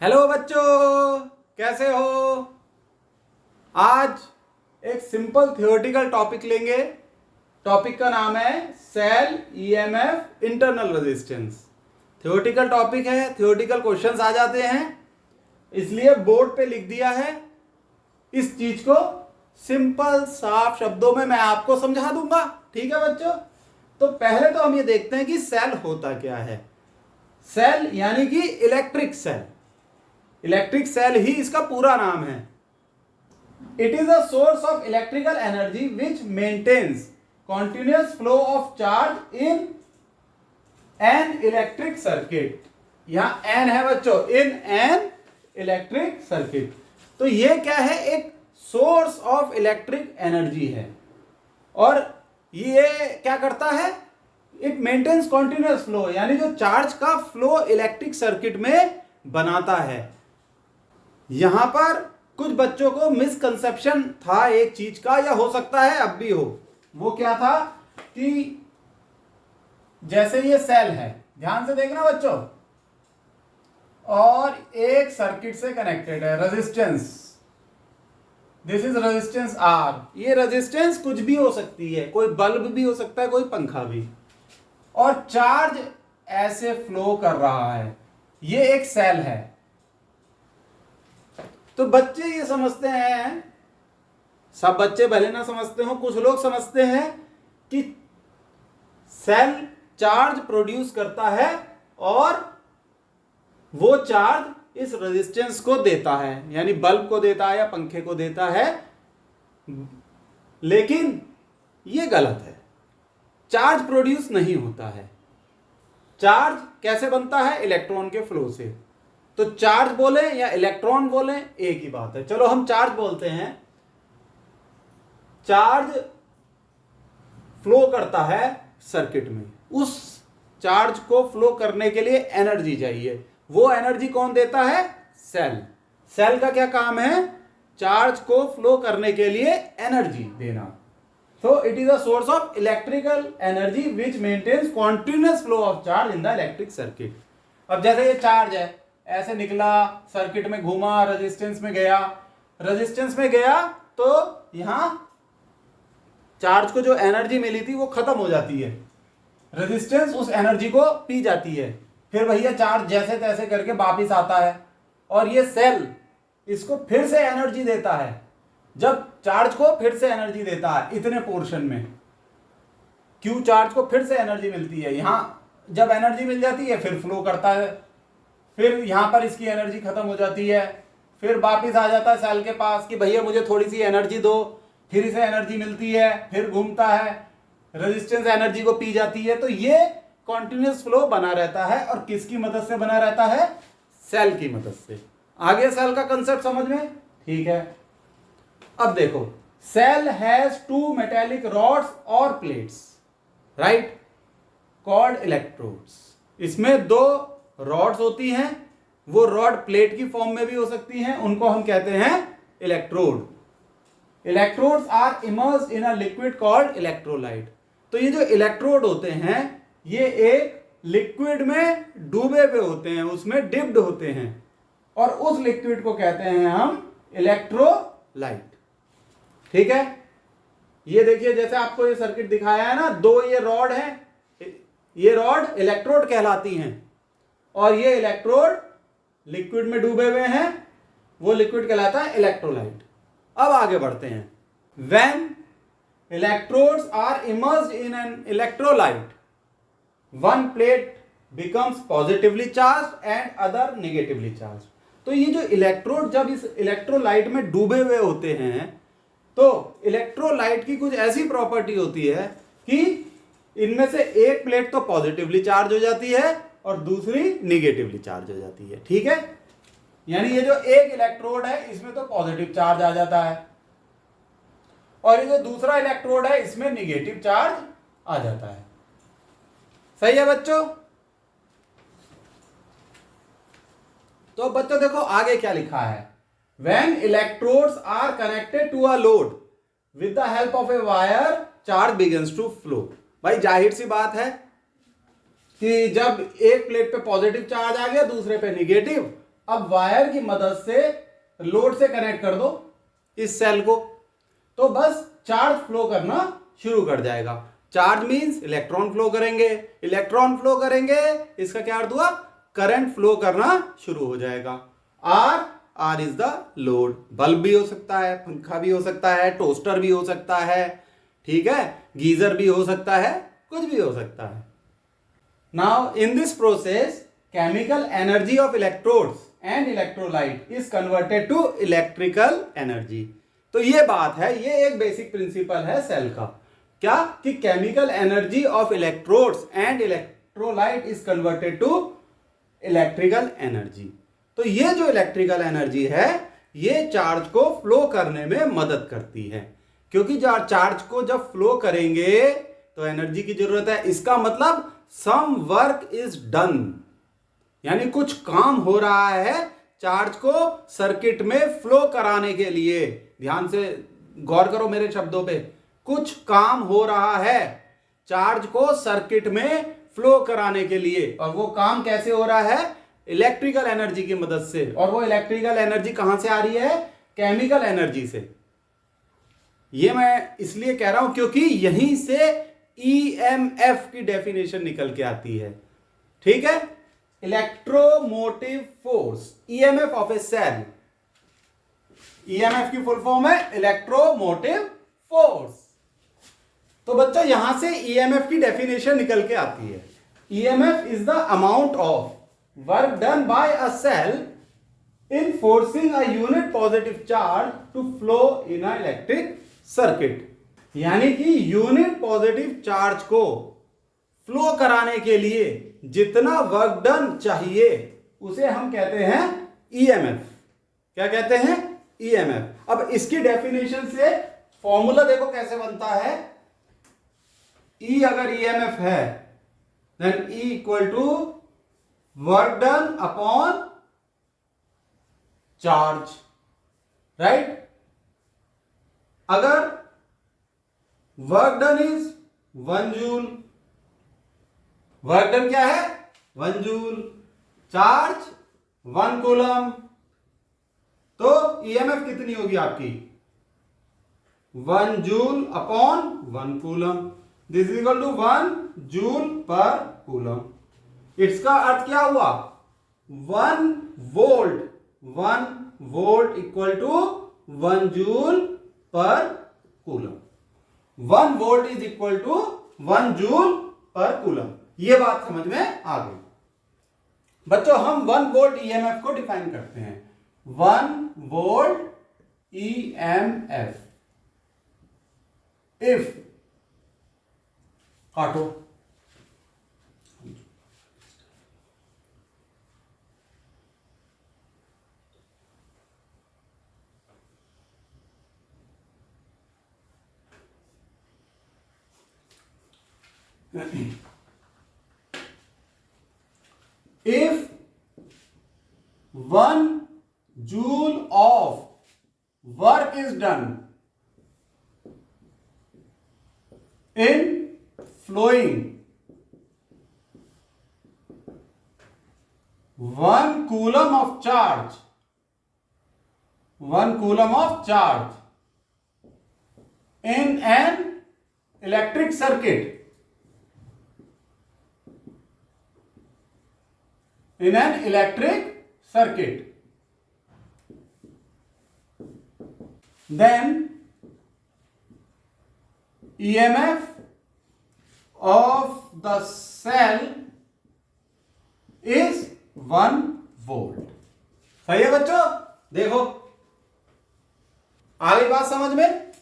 Hello बच्चों, कैसे हो। आज एक सिंपल थियोरेटिकल टॉपिक लेंगे। टॉपिक का नाम है cell EMF internal resistance. Theoretical topic है, थियोरेटिकल क्वेश्चंस आ जाते हैं, इसलिए बोर्ड पे लिख दिया है। इस चीज को सिंपल साफ शब्दों में मैं आपको समझा दूंगा। ठीक है बच्चों, तो पहले तो हम ये देखते हैं कि सेल होता क्या है। सेल यानी कि इलेक्ट्रिक सेल। इलेक्ट्रिक सेल ही इसका पूरा नाम है। It is a source of electrical energy which maintains continuous flow of charge in an electric circuit. यहां एन है बच्चों, इन एन इलेक्ट्रिक सर्किट। तो ये क्या है, एक सोर्स ऑफ इलेक्ट्रिक एनर्जी है। और ये क्या करता है, इट मेंटेन्स कॉन्टिन्यूअस फ्लो, यानी जो चार्ज का फ्लो इलेक्ट्रिक सर्किट में बनाता है। यहां पर कुछ बच्चों को मिसकंसेप्शन था एक चीज का, या हो सकता है अब भी हो। वो क्या था कि जैसे ये सेल है, ध्यान से देखना बच्चों, और एक सर्किट से कनेक्टेड है, resistance. This is resistance R. ये रेजिस्टेंस कुछ भी हो सकती है, कोई बल्ब भी हो सकता है, कोई पंखा भी। और चार्ज ऐसे फ्लो कर रहा है, ये एक सेल है। तो बच्चे ये समझते हैं, सब बच्चे भले ना समझते हो, कुछ लोग समझते हैं कि सेल चार्ज प्रोड्यूस करता है और वो चार्ज इस रेजिस्टेंस को देता है, यानी बल्ब को देता है या पंखे को देता है। लेकिन ये गलत है, चार्ज प्रोड्यूस नहीं होता है। चार्ज कैसे बनता है, इलेक्ट्रॉन के फ्लो से। तो चार्ज बोले या इलेक्ट्रॉन बोले एक ही बात है। चलो हम चार्ज बोलते हैं। चार्ज फ्लो करता है सर्किट में, उस चार्ज को फ्लो करने के लिए एनर्जी चाहिए। वो एनर्जी कौन देता है, सेल। सेल का क्या काम है, चार्ज को फ्लो करने के लिए एनर्जी देना। So it is a source of electrical energy which maintains continuous flow of charge in the electric circuit. अब जैसे ये चार्ज है, ऐसे निकला, सर्किट में घूमा, रेजिस्टेंस में गया। रेजिस्टेंस में गया तो यहां चार्ज को जो एनर्जी मिली थी वो खत्म हो जाती है, रेजिस्टेंस उस एनर्जी को पी जाती है। फिर भैया चार्ज जैसे तैसे करके वापिस आता है, और ये सेल इसको फिर से एनर्जी देता है। जब चार्ज को फिर से एनर्जी देता है इतने पोर्शन में, क्यू चार्ज को फिर से एनर्जी मिलती है, यहां जब एनर्जी मिल जाती है फिर फ्लो करता है। फिर यहां पर इसकी एनर्जी खत्म हो जाती है, फिर वापिस आ जाता है सेल के पास कि भैया मुझे थोड़ी सी एनर्जी दो। फिर इसे एनर्जी मिलती है, फिर घूमता है, रेजिस्टेंस एनर्जी को पी जाती है। तो ये कॉन्टिन्यूअस फ्लो बना रहता है। और किसकी मदद से बना रहता है, सेल की मदद से। आगे सेल का कंसेप्ट समझ में, ठीक है। अब देखो, cell has two metallic rods और प्लेट्स, राइट, कॉल्ड इलेक्ट्रोड्स। इसमें दो रॉड्स होती हैं, वो रॉड प्लेट की फॉर्म में भी हो सकती हैं, उनको हम कहते हैं electrode. Electrodes are immersed in a liquid called electrolyte. तो ये जो इलेक्ट्रोड होते हैं ये एक लिक्विड में डूबे हुए होते हैं, उसमें डिप्ड होते हैं, और उस लिक्विड को कहते हैं हम इलेक्ट्रोलाइट। ठीक है। ये देखिए, जैसे आपको ये सर्किट दिखाया है ना, दो ये रॉड हैं, ये रॉड इलेक्ट्रोड कहलाती हैं, और ये इलेक्ट्रोड लिक्विड में डूबे हुए हैं, वो लिक्विड कहलाता है इलेक्ट्रोलाइट। अब आगे बढ़ते हैं। When electrodes are immersed in an electrolyte, one plate becomes positively charge and other negatively charge. तो ये जो इलेक्ट्रोड जब इस इलेक्ट्रोलाइट में डूबे हुए होते हैं, तो इलेक्ट्रोलाइट की कुछ ऐसी प्रॉपर्टी होती है कि इनमें से एक प्लेट तो पॉजिटिवली चार्ज हो जाती है और दूसरी निगेटिवली चार्ज हो जाती है। ठीक है, यानी ये जो एक इलेक्ट्रोड है इसमें तो पॉजिटिव चार्ज आ जाता है, और ये जो दूसरा इलेक्ट्रोड है इसमें निगेटिव चार्ज आ जाता है। सही है बच्चों। तो बच्चों देखो आगे क्या लिखा है। When electrodes are connected to a load with the help of a wire, charge begins to flow. भाई जाहिर सी बात है कि जब एक प्लेट पे पॉजिटिव चार्ज आ गया, दूसरे पे निगेटिव, अब वायर की मदद से लोड से कनेक्ट कर दो इस सेल को, तो बस चार्ज फ्लो करना शुरू कर जाएगा। चार्ज मींस इलेक्ट्रॉन फ्लो करेंगे, इलेक्ट्रॉन फ्लो करेंगे, इसका क्या अर्थ हुआ, करंट फ्लो करना शुरू हो जाएगा। R is the load. Bulb भी हो सकता है, पंखा भी हो सकता है, टोस्टर भी हो सकता है, ठीक है, गीजर भी हो सकता है, कुछ भी हो सकता है। Now in this process chemical energy of electrodes and electrolyte is converted to electrical energy. तो ये बात है, ये एक बेसिक प्रिंसिपल है सेल का, क्या कि chemical energy of electrodes and electrolyte is converted to electrical energy. तो ये जो इलेक्ट्रिकल एनर्जी है ये चार्ज को फ्लो करने में मदद करती है, क्योंकि चार्ज को जब फ्लो करेंगे तो एनर्जी की जरूरत है। इसका मतलब सम वर्क इज डन, यानी कुछ काम हो रहा है चार्ज को सर्किट में फ्लो कराने के लिए। ध्यान से गौर करो मेरे शब्दों पे, कुछ काम हो रहा है चार्ज को सर्किट में फ्लो कराने के लिए, और वो काम कैसे हो रहा है, इलेक्ट्रिकल एनर्जी की मदद से। और वो इलेक्ट्रिकल एनर्जी कहां से आ रही है, केमिकल एनर्जी से। ये मैं इसलिए कह रहा हूं क्योंकि यहीं से ईएमएफ की डेफिनेशन निकल के आती है, ठीक है, electromotive force, EMF of a cell. EMF की फुल फॉर्म है इलेक्ट्रोमोटिव फोर्स। तो बच्चा यहां से ईएमएफ की डेफिनेशन निकल के आती है। EMF is the amount of work done by a cell in forcing a unit positive charge to flow in a electric circuit। यानी कि यूनिट पॉजिटिव चार्ज को फ्लो कराने के लिए जितना वर्क डन चाहिए उसे हम कहते हैं ईएमएफ। क्या कहते हैं, ईएमएफ। अब इसकी डेफिनेशन से फॉर्मूला देखो कैसे बनता है। ई अगर ईएमएफ है then E equal to work done upon charge, right. अगर work done is 1 joule, work done क्या है 1 जूल, चार्ज 1 कूलम, तो ईएमएफ कितनी होगी आपकी 1 joule upon 1 coulomb. This is equal to 1 joule per coulomb. इसका अर्थ क्या हुआ 1 volt, 1 volt equal to 1 joule per coulomb. 1 volt is equal to 1 joule per coulomb. यह बात समझ में आ गई बच्चों। हम 1 वोल्ट ईएमएफ को डिफाइन करते हैं। 1 वोल्ट ईएमएफ इफ, काटो, if 1 joule of work is done in flowing 1 coulomb of charge, 1 coulomb of charge in an electric circuit, in an electric circuit, then EMF of the cell is 1 volt। सही है बच्चों, देखो आ गई बात समझ में।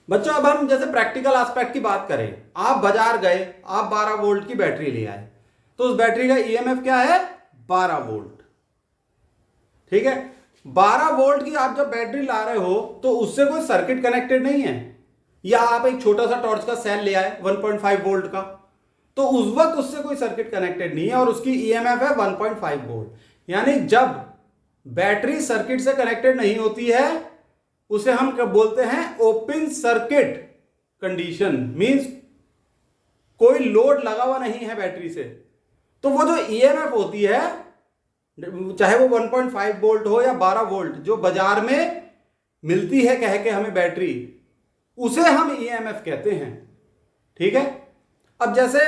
बच्चों अब हम जैसे प्रैक्टिकल एस्पेक्ट की बात करें, आप बाजार गए, आप 12 वोल्ट की बैटरी ले आए, तो उस बैटरी का ईएमएफ क्या है 12 वोल्ट, ठीक है। 12 वोल्ट की आप जब बैटरी ला रहे हो तो उससे कोई सर्किट कनेक्टेड नहीं है, या आप एक छोटा सा टॉर्च का सेल ले आए 1.5 वोल्ट का, तो उस वक्त उससे कोई सर्किट कनेक्टेड नहीं है और उसकी ईएमएफ है 1.5 वोल्ट। यानी जब बैटरी सर्किट से कनेक्टेड नहीं होती है उसे हम क्या बोलते हैं, ओपन सर्किट कंडीशन। मींस कोई लोड लगा हुआ नहीं है बैटरी से, तो वो जो ईएमएफ होती है चाहे वो 1.5 वोल्ट हो या 12 वोल्ट, जो बाजार में मिलती है कह के हमें बैटरी, उसे हम ईएमएफ कहते हैं। ठीक है। अब जैसे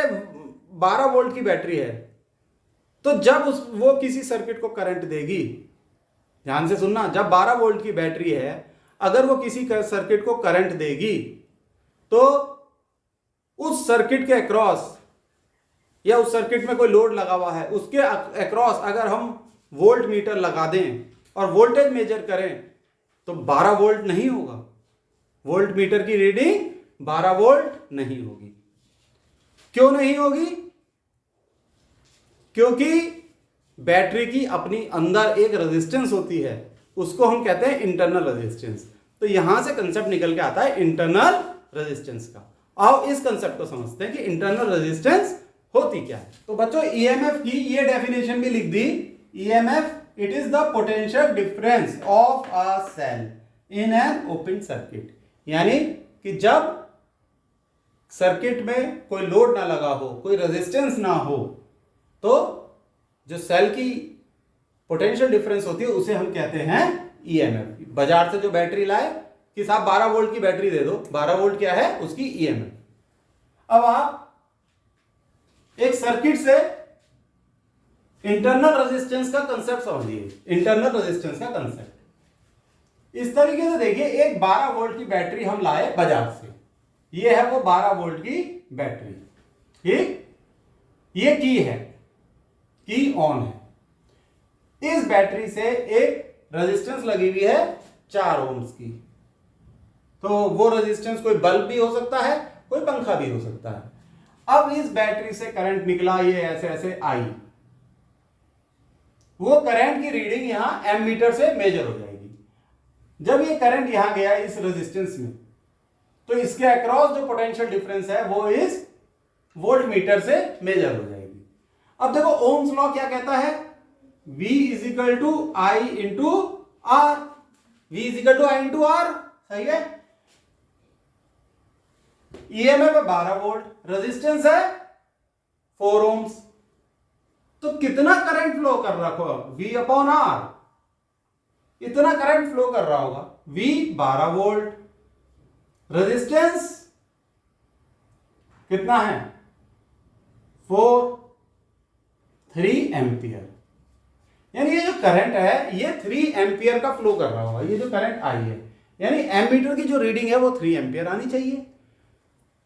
12 वोल्ट की बैटरी है, तो जब वो किसी सर्किट को करंट देगी, ध्यान से सुनना, जब 12 वोल्ट की बैटरी है, अगर वो किसी सर्किट को करंट देगी, तो उस सर्किट के अक्रॉस या उस सर्किट में कोई लोड लगा हुआ है, उसके अक्रॉस अगर हम वोल्ट मीटर लगा दें और वोल्टेज मेजर करें, तो 12 वोल्ट नहीं होगा। वोल्ट मीटर की रीडिंग 12 वोल्ट नहीं होगी। क्यों नहीं होगी? क्योंकि बैटरी की अपनी अंदर एक रेजिस्टेंस होती है, उसको हम कहते हैं इंटरनल रेजिस्टेंस। तो यहां से कंसेप्ट निकल के आता है इंटरनल रेजिस्टेंस का। आओ इस कंसेप्ट को समझते हैं कि इंटरनल रेजिस्टेंस होती क्या है। तो बच्चों, ईएमएफ की ये डेफिनेशन भी लिख दी। EMF, it is the potential difference of a cell in an open circuit. यानी कि जब सर्किट में कोई लोड ना लगा हो, कोई रेजिस्टेंस ना हो, तो जो सेल की पोटेंशियल डिफरेंस होती है उसे हम कहते हैं ईएमएफ। बाजार से जो बैटरी लाए कि साहब 12 वोल्ट की बैटरी दे दो, 12 वोल्ट क्या है? उसकी ईएमएफ। अब आप एक सर्किट से इंटरनल रेजिस्टेंस का कंसेप्ट समझिए। इंटरनल रेजिस्टेंस का कंसेप्ट इस तरीके से देखिए, एक 12 वोल्ट की बैटरी हम लाए बाजार से, ये है वो 12 वोल्ट की बैटरी। ठीक, ये की है, की ऑन है। इस बैटरी से एक रेजिस्टेंस लगी हुई है 4 ओम्स की। तो वो रेजिस्टेंस कोई बल्ब भी हो सकता है, कोई पंखा भी हो सकता है। अब इस बैटरी से करंट निकला, ये ऐसे ऐसे आई, वो करंट की रीडिंग यहां एमीटर से मेजर हो जाएगी। जब ये करंट यहां गया इस रेजिस्टेंस में, तो इसके अक्रॉस जो पोटेंशियल डिफरेंस है वो इस वोल्ट मीटर से मेजर हो जाएगी। अब देखो ओम्स लॉ क्या कहता है? V is equal to I into R. V is equal to I into R, सही है। ईएमएफ है 12 वोल्ट, रेजिस्टेंस है 4 ओम्स, तो कितना करंट फ्लो कर रहा होगा? V अपॉन आर, इतना करंट फ्लो कर रहा होगा। V 12 वोल्ट, रेजिस्टेंस कितना है? 3 एम्पियर। यानी ये जो करंट है ये 3 एम्पियर का फ्लो कर रहा होगा। ये जो करंट आई है, यानी एमीटर की जो रीडिंग है वो 3 एम्पियर आनी चाहिए,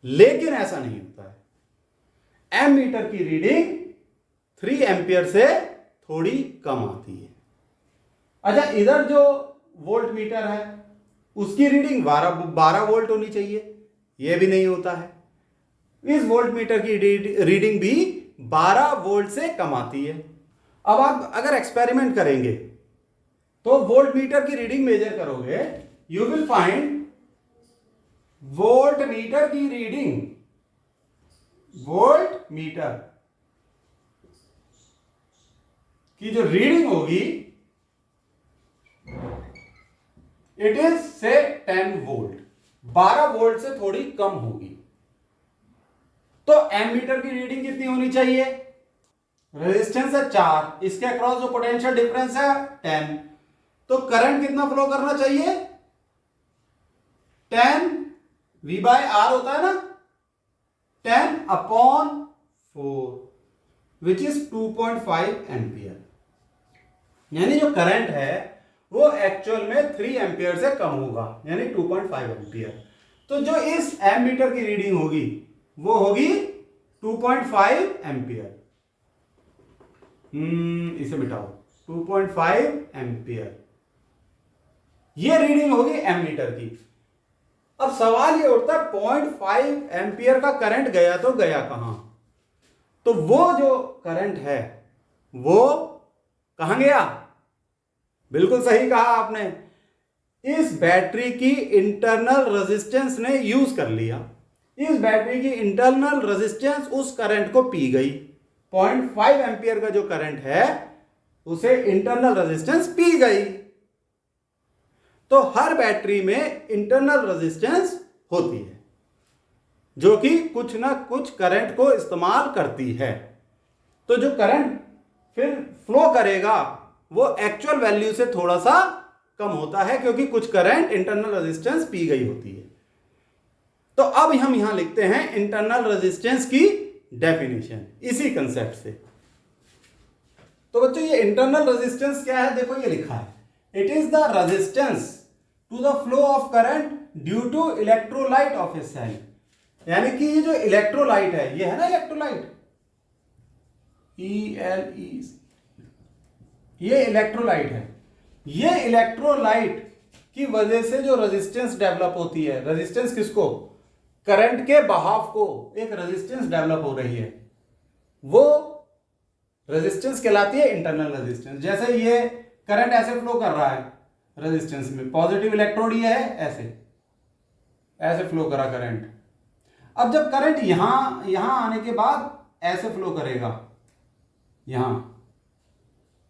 लेकिन ऐसा नहीं होता है। एमीटर की रीडिंग 3 एम्पियर से थोड़ी कम आती है। अच्छा, इधर जो वोल्ट मीटर है उसकी रीडिंग 12 वोल्ट होनी चाहिए, यह भी नहीं होता है। इस वोल्ट मीटर की रीडिंग भी 12 वोल्ट से कम आती है। अब आप अगर एक्सपेरिमेंट करेंगे तो वोल्ट मीटर की रीडिंग मेजर करोगे, you will find volt meter की रीडिंग, वोल्ट मीटर की जो रीडिंग होगी इट इज से 10 वोल्ट, 12 वोल्ट से थोड़ी कम होगी। तो एमीटर की रीडिंग कितनी होनी चाहिए? रेजिस्टेंस है 4, इसके अक्रॉस जो पोटेंशियल डिफरेंस है 10, तो करंट कितना फ्लो करना चाहिए? 10 V बाय आर होता है ना, 10 अपॉन 4 विच इज 2.5 एम्पियर। यानी जो करंट है वो एक्चुअल में 3 एम्पियर से कम होगा, यानी 2.5 एम्पियर। तो जो इस एमीटर की रीडिंग होगी वो होगी 2.5 एम्पियर। इसे मिटाओ, 2.5 एम्पियर ये रीडिंग होगी एमीटर की। अब सवाल ये उठता है 0.5 एम्पियर का करंट गया तो गया कहां? तो वो जो करंट है वो कहां गया? बिल्कुल सही कहा आपने, इस बैटरी की इंटरनल रेजिस्टेंस ने यूज कर लिया। इस बैटरी की इंटरनल रेजिस्टेंस उस करंट को पी गई। 0.5 एम्पियर का जो करंट है उसे इंटरनल रेजिस्टेंस पी गई। तो हर बैटरी में इंटरनल रेजिस्टेंस होती है जो कि कुछ ना कुछ करंट को इस्तेमाल करती है। तो जो करंट फिर फ्लो करेगा वो एक्चुअल वैल्यू से थोड़ा सा कम होता है, क्योंकि कुछ करंट इंटरनल रेजिस्टेंस पी गई होती है। तो अब हम यहां लिखते हैं इंटरनल रेजिस्टेंस की डेफिनेशन इसी कंसेप्ट से। तो बच्चों ये इंटरनल रेजिस्टेंस क्या है, देखो ये लिखा है, it is the resistance to the flow of current due to electrolyte of a cell. यानी कि ये जो इलेक्ट्रोलाइट है, ये है ना इलेक्ट्रोलाइट, ELE, ये इलेक्ट्रोलाइट है। ये इलेक्ट्रोलाइट की वजह से जो रेजिस्टेंस डेवलप होती है, रेजिस्टेंस किसको, करंट के बहाव को एक रेजिस्टेंस डेवलप हो रही है, वो रेजिस्टेंस कहलाती है इंटरनल रेजिस्टेंस। जैसे ये करंट ऐसे फ्लो कर रहा है रेजिस्टेंस में, पॉजिटिव इलेक्ट्रोड ये है, ऐसे ऐसे फ्लो करा करंट। अब जब करंट यहां आने के बाद ऐसे फ्लो करेगा यहां,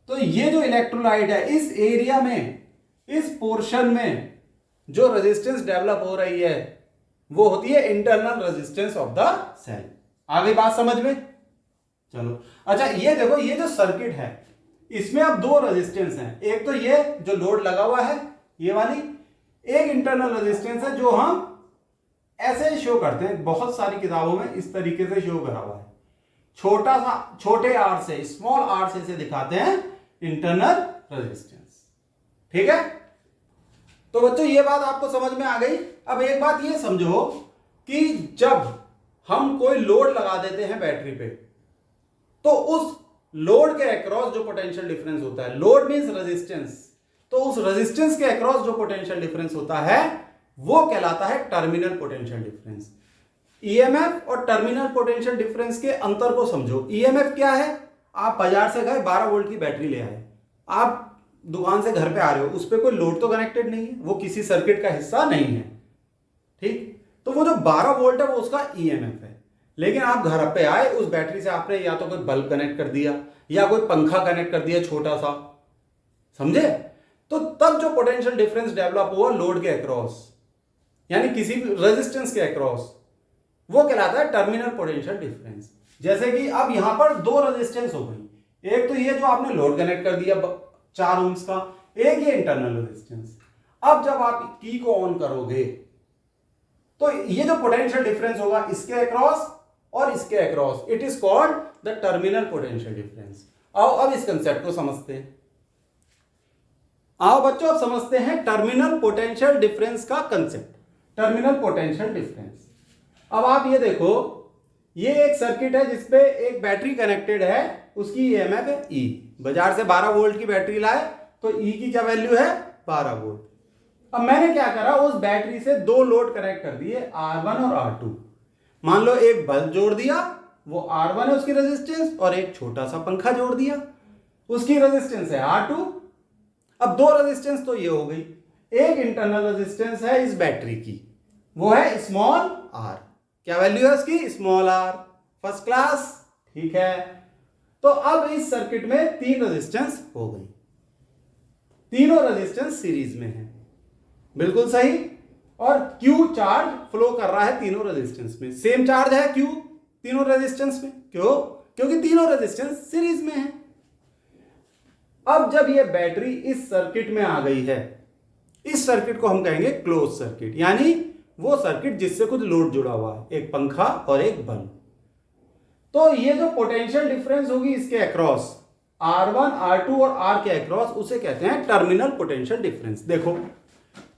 तो ये जो इलेक्ट्रोलाइट है इस एरिया में, इस पोर्शन में जो रेजिस्टेंस डेवलप हो रही है वो होती है internal resistance of the cell. आ गई बात समझ में? चलो अच्छा, ये देखो, ये जो सर्किट है इसमें अब दो रेजिस्टेंस हैं, एक तो ये जो लोड लगा हुआ है ये वाली, एक इंटरनल रेजिस्टेंस है जो हम ऐसे शो करते हैं, बहुत सारी किताबों में इस तरीके से शो करा हुआ है, छोटा सा, छोटे आर से, स्मॉल आर से इसे दिखाते हैं इंटरनल रेजिस्टेंस। ठीक है, तो बच्चों ये बात आपको समझ में आ गई। अब एक बात ये समझो कि जब हम कोई लोड लगा देते हैं बैटरी पे, तो उस लोड के अक्रॉस जो पोटेंशियल डिफरेंस होता है, लोड मींस रेजिस्टेंस, तो उस रेजिस्टेंस के अक्रॉस जो पोटेंशियल डिफरेंस होता है वो कहलाता है टर्मिनल पोटेंशियल डिफरेंस। ईएमएफ और टर्मिनल पोटेंशियल डिफरेंस के अंतर को समझो। ईएमएफ क्या है, आप बाजार से गए 12 वोल्ट की बैटरी ले आए, आप दुकान से घर पे आ रहे हो, उस पर कोई लोड तो कनेक्टेड नहीं है, वो किसी सर्किट का हिस्सा नहीं है, ठीक, तो वो जो 12 वोल्ट है वो उसका ईएमएफ है। लेकिन आप घर पे आए, उस बैटरी से आपने या तो कोई बल्ब कनेक्ट कर दिया या कोई पंखा कनेक्ट कर दिया छोटा सा, समझे, तो तब जो पोटेंशियल डिफरेंस डेवलप हुआ लोड के अक्रॉस यानी किसी भी रेजिस्टेंस के अक्रॉस, वो कहलाता है टर्मिनल पोटेंशियल डिफरेंस। जैसे कि अब यहां पर दो रेजिस्टेंस हो गई, एक तो ये जो आपने लोड कनेक्ट कर दिया 4 ओम्स का, एक ये इंटरनल रेजिस्टेंस। अब जब आप की को ऑन करोगे तो ये जो पोटेंशियल डिफरेंस होगा इसके अक्रॉस और इसके across, it is called the terminal potential difference. आओ अब इस कंसेप्ट को समझते हैं। आओ बच्चों अब समझते हैं टर्मिनल पोटेंशियल डिफरेंस का कंसेप्ट। टर्मिनल पोटेंशियल डिफरेंस, अब आप ये देखो, ये एक सर्किट है जिसपे एक बैटरी कनेक्टेड है, उसकी ईएमएफ है ई। बाजार से 12 वोल्ट की बैटरी लाए तो ई की क्या वैल्यू है, 12 वोल्ट। अब मैंने क्या करा, उस बैटरी से दो लोड कनेक्ट कर दिए, R1 और R2। मान लो एक बल्ब जोड़ दिया, वो R1 है उसकी रेजिस्टेंस, और एक छोटा सा पंखा जोड़ दिया, उसकी रेजिस्टेंस है R2। अब दो रेजिस्टेंस तो ये हो गई, एक इंटरनल रेजिस्टेंस है इस बैटरी की, वो है स्मॉल r। क्या वैल्यू है उसकी, स्मॉल r। फर्स्ट क्लास, ठीक है। तो अब इस सर्किट में 3 रेजिस्टेंस हो गई, तीनों रेजिस्टेंस सीरीज में है, बिल्कुल सही। और Q चार्ज फ्लो कर रहा है तीनों रेजिस्टेंस में, सेम चार्ज है Q तीनों रेजिस्टेंस में, क्यों, क्योंकि तीनों रेजिस्टेंस सीरीज में है। अब जब ये बैटरी इस सर्किट में आ गई है, इस सर्किट को हम कहेंगे क्लोज सर्किट, यानी वो सर्किट जिससे कुछ लोड जुड़ा हुआ है, एक पंखा और एक बल्ब। तो ये जो पोटेंशियल डिफरेंस होगी इसके अक्रॉस, R1, R2 और R के अक्रॉस, उसे कहते हैं टर्मिनल पोटेंशियल डिफरेंस। देखो,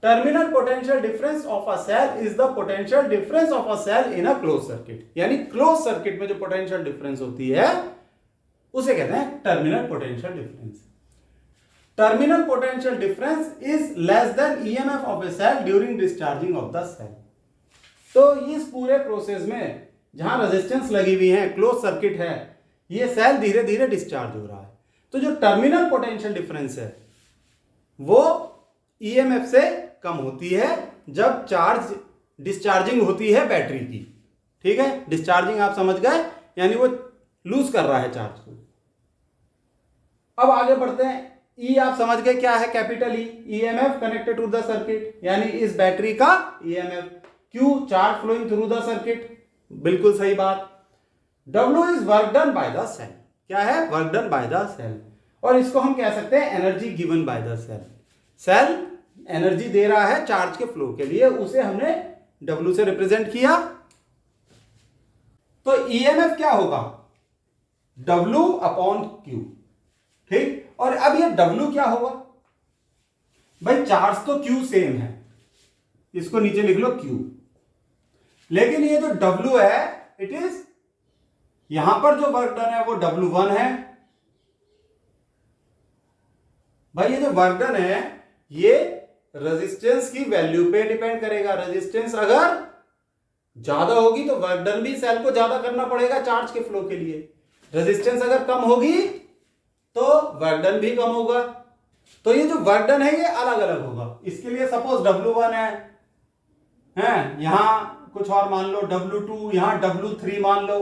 terminal potential difference of a cell is the potential difference of a cell in a close circuit. यानी क्लोज सर्किट में जो पोटेंशियल डिफरेंस होती है उसे कहते हैं terminal potential difference. Terminal potential difference is less than EMF of a cell during discharging of the cell. तो इस पूरे प्रोसेस में जहां रेजिस्टेंस लगी हुई है, क्लोज सर्किट है, ये सेल धीरे धीरे डिस्चार्ज हो रहा है। तो जो टर्मिनल पोटेंशियल डिफरेंस है वो ईएमएफ से कम होती है जब चार्ज डिस्चार्जिंग होती है बैटरी की, ठीक है। डिस्चार्जिंग आप समझ गए, यानी वो लूज कर रहा है चार्ज को। अब आगे बढ़ते हैं। ई आप समझ गए क्या है, capital E, EMF connected to the circuit, यानी इस बैटरी का EMF. Q, charge flowing through the circuit, बिल्कुल सही बात। W is work done by the cell, क्या है, work done by the cell. और इसको हम कह सकते हैं energy given by the cell. Cell energy दे रहा है चार्ज के फ्लो के लिए, उसे हमने W से रिप्रेजेंट किया। तो ईएमएफ क्या होगा, W अपॉन Q। ठीक, और अब ये W क्या होगा भाई, चार्ज तो Q सेम है, इसको नीचे लिख लो Q, लेकिन ये जो W है इट इज, यहां पर जो वर्क डन है वो W1 है। भाई ये जो वर्क डन है ये रेजिस्टेंस की वैल्यू पे डिपेंड करेगा। रेजिस्टेंस अगर ज्यादा होगी तो वर्क डन भी सेल को ज्यादा करना पड़ेगा चार्ज के फ्लो के लिए। रेजिस्टेंस अगर कम होगी तो वर्क डन भी कम होगा। तो ये जो वर्क डन है ये अलग अलग होगा। इसके लिए सपोज W1 है, यहां कुछ और मान लो W2, यहां W3 मान लो,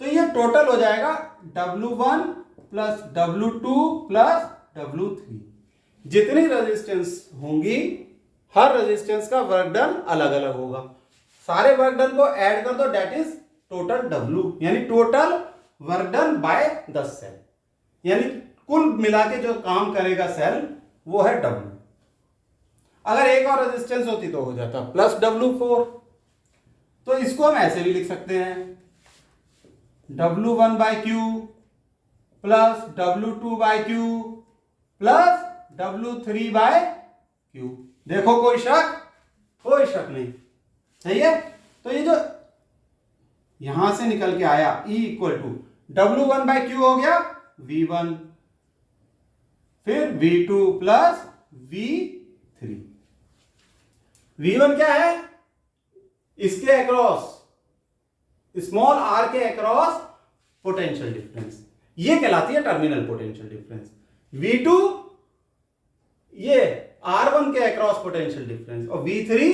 तो ये टोटल हो जाएगा W1 plus W2 plus W3। जितनी रेजिस्टेंस होंगी हर रेजिस्टेंस का वर्क डन अलग अलग होगा। सारे वर्क डन को ऐड कर दो, दैट इज टोटल W, यानी total work done by the cell, यानी कुल मिला के जो काम करेगा सेल वो है W। अगर एक और रेजिस्टेंस होती तो हो जाता प्लस W4। तो इसको हम ऐसे भी लिख सकते हैं W1 by Q plus W2 by Q plus W3 by Q। देखो कोई शक, कोई शक नहीं, सही है। तो ये जो यहां से निकल के आया E equal to W1 by Q हो गया V1, फिर V2 प्लस V3। V1 क्या है, इसके अक्रॉस, स्मॉल r के अक्रॉस पोटेंशियल डिफरेंस, ये कहलाती है टर्मिनल पोटेंशियल डिफरेंस। V2 ये R1 के अक्रॉस पोटेंशियल डिफरेंस, और V3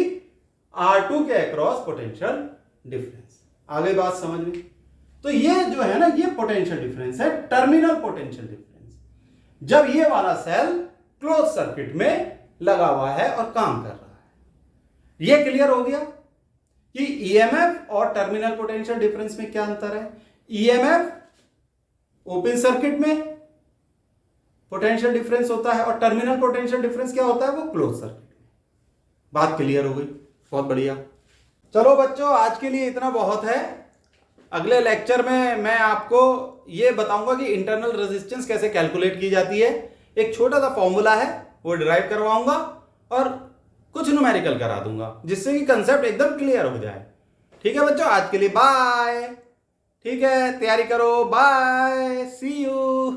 R2 के अक्रॉस पोटेंशियल डिफरेंस। आगे बात समझ में। तो ये जो है ना, ये पोटेंशियल डिफरेंस है, टर्मिनल पोटेंशियल डिफरेंस, जब ये वाला सेल क्लोज सर्किट में लगा हुआ है और काम कर रहा है। ये क्लियर हो गया कि ईएमएफ और टर्मिनल पोटेंशियल डिफरेंस में क्या अंतर है। ईएमएफ ओपन सर्किट में पोटेंशियल डिफरेंस होता है और टर्मिनल पोटेंशियल डिफरेंस क्या होता है, वो क्लोज सर्किट में। बात क्लियर हो गई, बहुत बढ़िया। चलो बच्चों, आज के लिए इतना बहुत है। अगले लेक्चर में मैं आपको ये बताऊंगा कि इंटरनल रेजिस्टेंस कैसे कैलकुलेट की जाती है। एक छोटा सा फॉर्मूला है वो डिराइव करवाऊंगा और कुछ न्यूमेरिकल करा दूंगा, जिससे कि कंसेप्ट एकदम क्लियर हो जाए। ठीक है बच्चों, आज के लिए बाय। ठीक है, तैयारी करो, बाय, सी यू।